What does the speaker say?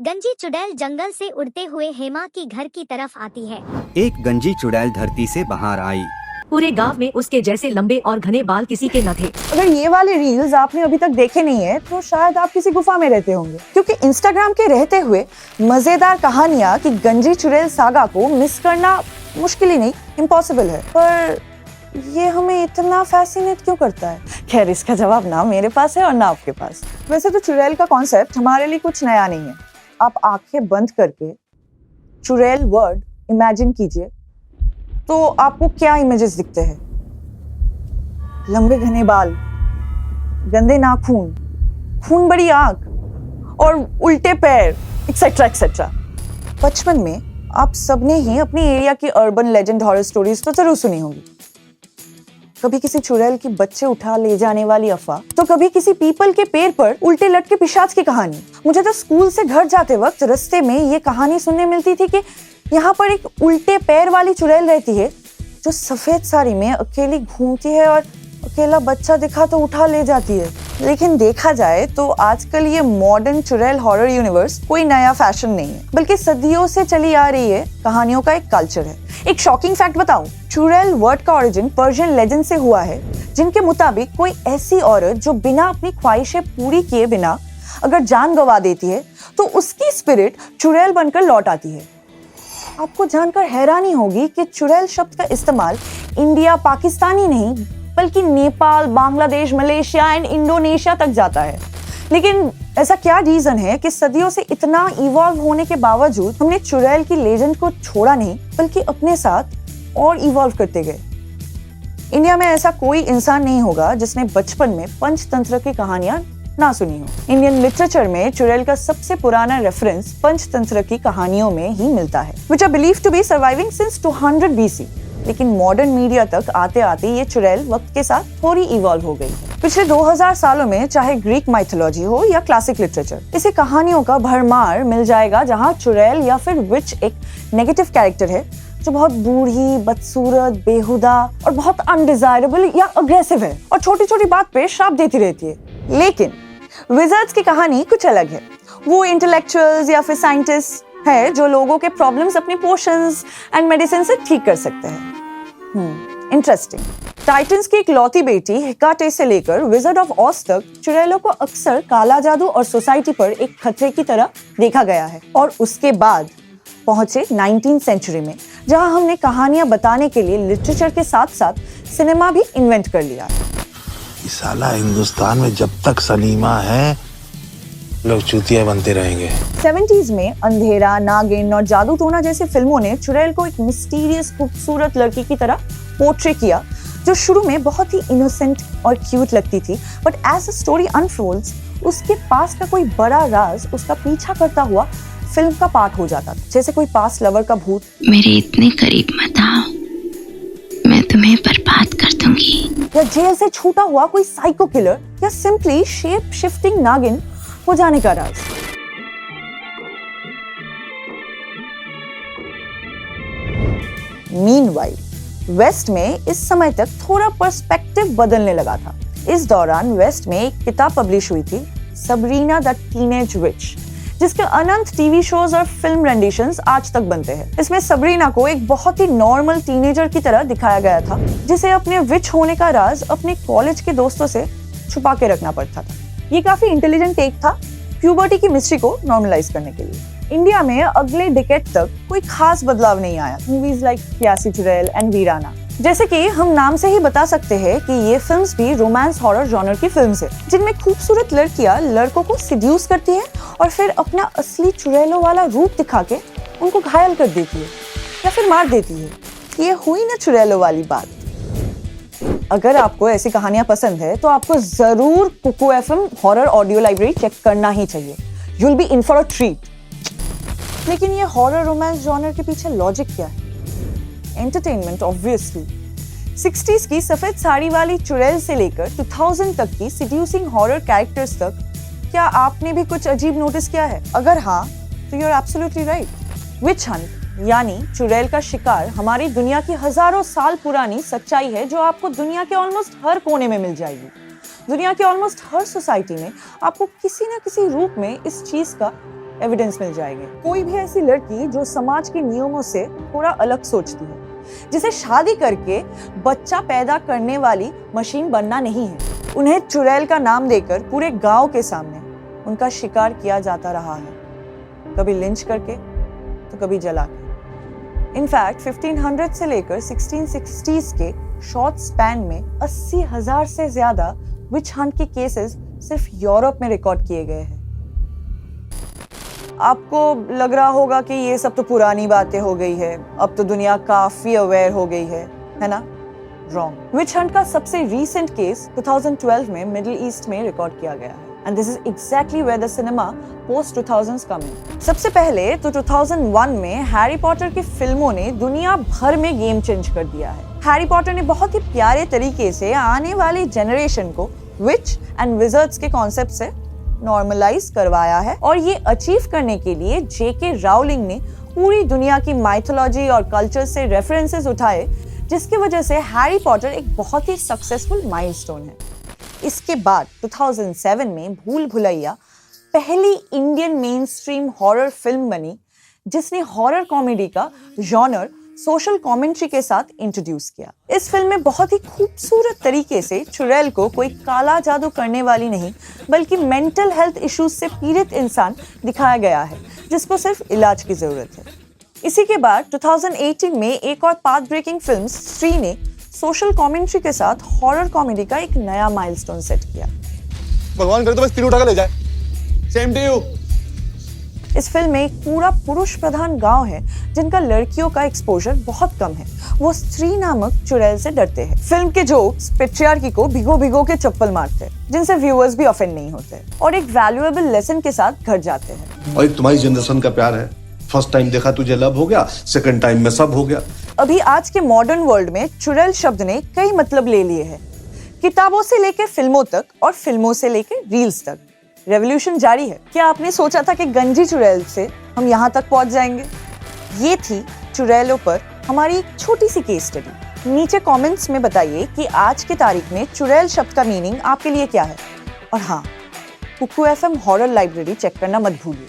गंजी चुड़ैल जंगल से उड़ते हुए हेमा की घर की तरफ आती है। एक गंजी चुड़ैल धरती से बाहर आई। पूरे गांव में उसके जैसे लंबे और घने बाल किसी के न थे। अगर ये वाले रील्स आपने अभी तक देखे नहीं है तो शायद आप किसी गुफा में रहते होंगे, क्योंकि इंस्टाग्राम के रहते हुए मजेदार कहानियां की गंजी चुड़ैल सागा को मिस करना मुश्किल ही नहीं, इम्पॉसिबल है। पर ये हमें इतना फैसिनेट क्यों करता है? खैर, इसका जवाब ना मेरे पास है और ना आपके पास। वैसे तो चुड़ैल का कॉन्सेप्ट हमारे लिए कुछ नया नहीं है। आप आंखें बंद करके चुड़ैल वर्ड इमेजिन कीजिए तो आपको क्या इमेजेस दिखते हैं? लंबे घने बाल, गंदे नाखून, खून भरी आंख और उल्टे पैर, एक्सेट्रा एक्सेट्रा। बचपन में आप सबने ही अपनी एरिया की अर्बन लेजेंड हॉरर स्टोरीज तो जरूर सुनी होंगी। कभी किसी चुड़ैल की बच्चे उठा ले जाने वाली अफवाह, तो कभी किसी पीपल के पेड़ पर उल्टे लटके पिशाच की कहानी। मुझे तो स्कूल से घर जाते वक्त रास्ते में ये कहानी सुनने मिलती थी कि यहाँ पर एक उल्टे पैर वाली चुड़ैल रहती है जो सफेद साड़ी में अकेली घूमती है और अकेला बच्चा दिखा तो उठा ले जाती है। लेकिन देखा जाए तो आजकल ये मॉडर्न चुड़ैल हॉरर यूनिवर्स कोई नया फैशन नहीं है, बल्कि सदियों से चली आ रही है कहानियों का एक कल्चर है। एक शॉकिंग फैक्ट बताऊं, चुड़ैल वर्ड का ओरिजिन पर्शियन लेजेंड से हुआ है, जिनके मुताबिक कोई ऐसी औरत जो बिना अपनी ख्वाहिशें पूरी किए बिना अगर जान गंवा देती है तो उसकी स्पिरिट चुड़ैल बनकर लौट आती है। आपको जानकर हैरानी होगी कि चुड़ैल शब्द का इस्तेमाल इंडिया पाकिस्तान ही नहीं बल्कि Nepal, Bangladesh, Malaysia and Indonesia तक जाता है। लेकिन ऐसा क्या रीजन है कि सदियों से इतना इवॉल्व होने के बावजूद हमने चुड़ैल की लेजेंड को छोड़ा नहीं बल्कि अपने साथ और इवॉल्व करते गए? इंडिया में ऐसा कोई इंसान नहीं होगा जिसने बचपन में पंचतंत्र की कहानियां ना सुनी हो। इंडियन लिटरेचर में चुड़ैल का सबसे पुराना रेफरेंस पंचतंत्र की कहानियों में ही मिलता है, which are believed to be surviving since 200 BC। लेकिन मॉडर्न मीडिया तक आते आते ये चुड़ैल वक्त के साथ थोड़ी इवॉल्व हो गई है। पिछले 2000 सालों में चाहे ग्रीक माइथोलॉजी हो या क्लासिक लिटरेचर, इसे कहानियों का भरमार मिल जाएगा जहाँ चुड़ैल या फिर विच एक नेगेटिव कैरेक्टर है जो बहुत बूढ़ी, बदसूरत, बेहुदा और बहुत अनडिजायरेबल या अग्रेसिव है और छोटी छोटी बात पे श्राप देती रहती है। लेकिन विजर्ड्स की कहानी कुछ अलग है। वो इंटेलेक्चुअल्स या फिर साइंटिस्ट है जो लोगों के प्रॉब्लम्स अपनी पोशंस एंड मेडिसिन से ठीक कर सकते हैं। इंटरेस्टिंग। टाइटन्स की इकलौती बेटी हेकाटे से लेकर विजर्ड ऑफ ऑज तक चुड़ैलों को अक्सर काला जादू और सोसाइटी पर एक खतरे की तरह देखा गया है। और उसके बाद पहुंचे 19th सेंचुरी में, जहां हमने कहानियां बताने के लिए लिटरेचर के साथ साथ सिनेमा भी इन्वेंट कर लिया। साला हिंदुस्तान में जब तक सलीमा है लोग चूतिया बनते रहेंगे। 70s में अंधेरा, नागिन और जादू टोना जैसी फिल्मों ने चुड़ैल को एक मिस्टीरियस खूबसूरत लड़की की तरह पोर्ट्रे किया, जो शुरू में बहुत ही इनोसेंट और क्यूट लगती थी, but as the story unfolds उसके पास का कोई बड़ा राज उसका पीछा करता हुआ फिल्म का पार्ट हो जाता था। जैसे कोई पास लवर का भूत, मेरे इतने करीब मत आओ, मैं तुम्हें बर्बाद कर दूंगी। या जेल से छूटा हुआ कोई साइको किलर, या सिंपली शेप शिफ्टिंग नागिन हो जाने का राज। मीनवाइल वेस्ट में इस समय तक थोड़ा पर्सपेक्टिव बदलने लगा था। इस दौरान वेस्ट में एक किताब पब्लिश हुई थी, सबरीना द टीनेज विच, जिसके अनंत टीवी शोज और फिल्म रेंडिशंस आज तक बनते हैं। इसमें सबरीना को एक बहुत ही नॉर्मल टीनेजर की तरह दिखाया गया था, जिसे अपने विच होने का राज अपने कॉलेज के दोस्तों से छुपा के रखना पड़ता था। ये काफी इंटेलिजेंट टेक था प्यूबर्टी की मिस्ट्री को नॉर्मलाइज करने के लिए। इंडिया में अगले डिकेड तक कोई खास बदलाव नहीं आया। मूवीज लाइक प्यासी चुड़ैल एंड वीराना, जैसे कि हम नाम से ही बता सकते हैं कि ये फिल्म्स भी रोमांस हॉरर जॉनर की फिल्म्स है, जिनमें खूबसूरत लड़कियां लड़कों को सिड्यूस करती हैं और फिर अपना असली चुड़ैलों वाला रूप दिखा के उनको घायल कर देती है या फिर मार देती है। ये हुई ना चुड़ैलों वाली बात। अगर आपको ऐसी कहानियां पसंद है तो आपको जरूर Kuku FM horror audio library check करना ही चाहिए। You will be in for a treat. लेकिन ये हॉरर रोमांस जॉनर के पीछे लॉजिक क्या है? Entertainment obviously. 60s की सफेद साड़ी वाली चुड़ैल से लेकर 2000 तक की सीड्यूसिंग हॉरर कैरेक्टर्स तक, क्या आपने भी कुछ अजीब नोटिस किया है? अगर हाँ तो you are absolutely right. Witch hunt यानी चुड़ैल का शिकार हमारी दुनिया की हजारों साल पुरानी सच्चाई है, जो आपको दुनिया के ऑलमोस्ट हर कोने में मिल जाएगी। दुनिया के ऑलमोस्ट हर सोसाइटी में आपको किसी न किसी रूप में इस चीज का एविडेंस मिल जाएंगे। कोई भी ऐसी लड़की जो समाज के नियमों से थोड़ा अलग सोचती है, जिसे शादी करके बच्चा पैदा करने वाली मशीन बनना नहीं है, उन्हें चुड़ैल का नाम देकर पूरे गांव के सामने उनका शिकार किया जाता रहा है, कभी लिंच करके तो कभी जला के। इनफैक्ट 1500 से लेकर 1660s के शॉर्ट स्पैन में 80,000 से ज्यादा विच हंट के केसेस सिर्फ यूरोप में रिकॉर्ड किए गए हैं। आपको लग रहा होगा कि ये सब तो पुरानी बातें हो गई है, अब तो दुनिया काफी अवेयर हो गई है ना? रॉन्ग। विच हंट का सबसे रीसेंट केस 2012 में मिडिल ईस्ट में रिकॉर्ड किया गया है। And this is exactly where the cinema post 2000s come in. सबसे पहले तो 2001 में हैरी पॉटर की फिल्मों ने दुनिया भर में गेम चेंज कर दिया है। हैरी पॉटर ने बहुत ही प्यारे तरीके से आने वाली जनरेशन को विच एंड विजर्ड्स के कॉन्सेप्ट से नॉर्मलाइज करवाया है, और ये अचीव करने के लिए जेके राउलिंग ने पूरी दुनिया की माइथोलॉजी और कल्चर से रेफरेंसेस उठाए, जिसकी वजह से हैरी पॉटर एक बहुत ही सक्सेसफुल माइलस्टोन है। इसके बाद 2007 में भूल भुलैया पहली Indian main stream horror film बनी, जिसने हॉरर कॉमेडी का जॉनर सोशल कमेंट्री के साथ इंट्रोड्यूस किया। इस फिल्म में बहुत ही खूबसूरत तरीके से चुड़ैल को कोई काला जादू करने वाली नहीं, बल्कि मेंटल हेल्थ इश्यूज से पीड़ित इंसान दिखाया गया है, जिसको सिर्फ इलाज की जरूरत है। इसी के बाद 2018 में एक और पाथ ब्रेकिंग फिल्म स्त्री ने सोशल कमेंट्री के साथ हॉरर कॉमेडी का एक नया माइलस्टोन सेट किया। भगवान करे तो बस तीर उठा कर ले जाए। Same to you. इस फिल्म में एक पूरा पुरुष प्रधान गांव है, जिनका लड़कियों का एक्सपोजर बहुत कम है। वो स्त्री नामक चुड़ैल से डरते हैं। फिल्म के जोक्स पेट्रियार्की को भिगो भिगो के चप्पल मारते हैं, जिनसे व्यूअर्स भी ऑफेंड नहीं होते, और एक वैल्यूएबल लेसन के साथ घर जाते हैं। और एक तुम्हारी जनरेशन का प्यार है, फर्स्ट टाइम देखा तुझे लव हो गया, सेकंड टाइम में सब हो गया। अभी आज के मॉडर्न वर्ल्ड में चुड़ैल शब्द ने कई मतलब ले लिए हैं, किताबों से लेकर फिल्मों तक और फिल्मों से लेकर रील्स तक। रेवोल्यूशन जारी है। क्या आपने सोचा था कि गंजी चुड़ैल से हम यहाँ तक पहुंच जाएंगे? ये थी चुड़ैलों पर हमारी एक छोटी सी केस स्टडी। नीचे कमेंट्स में बताइए कि आज की तारीख में चुड़ैल शब्द का मीनिंग आपके लिए क्या है। और हाँ, Kuku FM horror library check करना मत भूलिए।